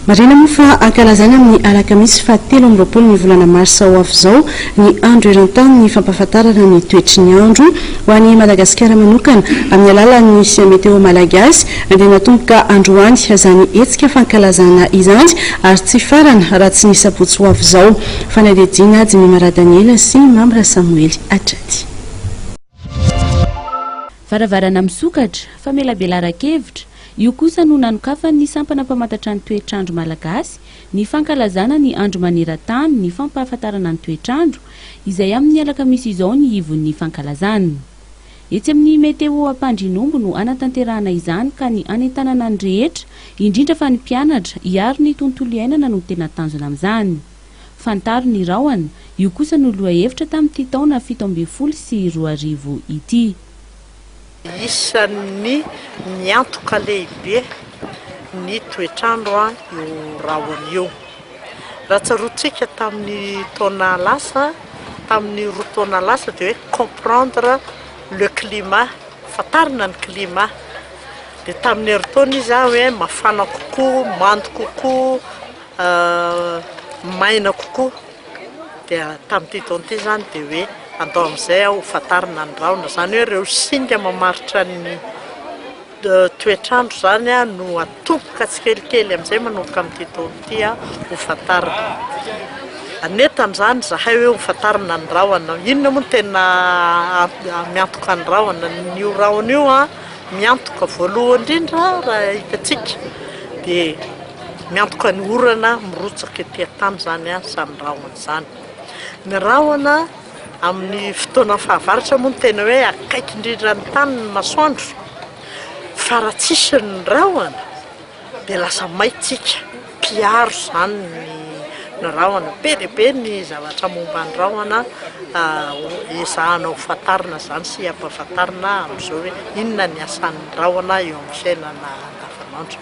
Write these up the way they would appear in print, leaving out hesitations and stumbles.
Marina moa fa ankalazana amin'ny alakamisy fahatelo amby roapolo ny volana marsa ho avy izao ny andro eran-tany ny fampahafantarana ny toetry ny andro ho an'ny Madagasikara manokana amin'ny alalan'ny meteo malagasy dia natomboka androany izany hetsika fankalazana izany ary tsy farana raha tsy nisy sabotsy ho avy izao. Fanadihadiana Jimmy Daniela sy Mambra Samuel Atrady. Varavarana misokatra famelabelara-kevitra io kosa no nanokafany ny sampana mpamantatra ny toetr'andro malagasy ny fankalazana ny andro maneran-tany ny fampahafantarana ny toetr'andro izay amin'ny alakamisy izao ny ivon'ny fankalazana. Etsy amin'ny meteo Ampandrinombo no anatanterahana izany ka ny anentanana ny rehetra indrindra fa ny mpianatra hiaro ny tontolo iainana no tena tanjona amin'izany. Fantaro ny rahona io kosa no lohahevitra tamin'ity taona 2017 ity. Isan'ny miantoka lehibe ny toetr'andro io rahona io. Raha tsarotsika tamin'ny taona lasa, tamin'ny roa taona lasa dia hoe comprendre le climat, fatarina ny climat. Dia tamin'ny erotaona izy hoe mafana kokoa, mando kokoa, maina kokoa. Dia tamin'ity taona ity zany dia hoe andao amin'izay ho fatarina ny rahona, zany hoe ireo singa mamaritra ny toetr'andro zany no atomboka tsikelikely amin'izay manomboka amin'ity taona ity ho fatarina. Anetan'izany zahay hoe ho fatarina ny rahona. Inona moa tena miantoka ny rahona? Io rahona io miantoka voalohany indrindra raha hitantsika dia miantoka ny orana mirotsaka etỳ an-tany zany samy rahona zany. Ny rahona amin'ny fotoana fahavaratra moa tena hoe akaiky indrindra ny tany ny masoandro, fa raha tsisy ny rahona dia lasa maitsika, piaro zany ny rahona. Be dia be ny zavatra momba ny rahona ezahana ho fatarina zany sy ampahafantarina amin'izao hoe inona ny asan'ny rahona eo amin'ny fiainana andavanandro.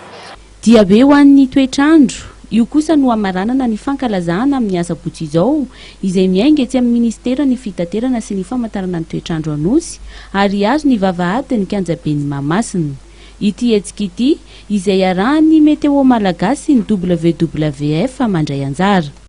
Dia be ho an'ny toetr'andro io kosa no amaranana ny fankalazana amin'ny asabotsy izao izay miainga etsy amin'ny ministera ny fitaterana sy ny famantarana ny toetr'andro anosy ary azo ny vavahady ny kianjaben'ny Mahamasina. Ity hetsika ity izay arahany meteo malagasy ny WWF mandray anjara.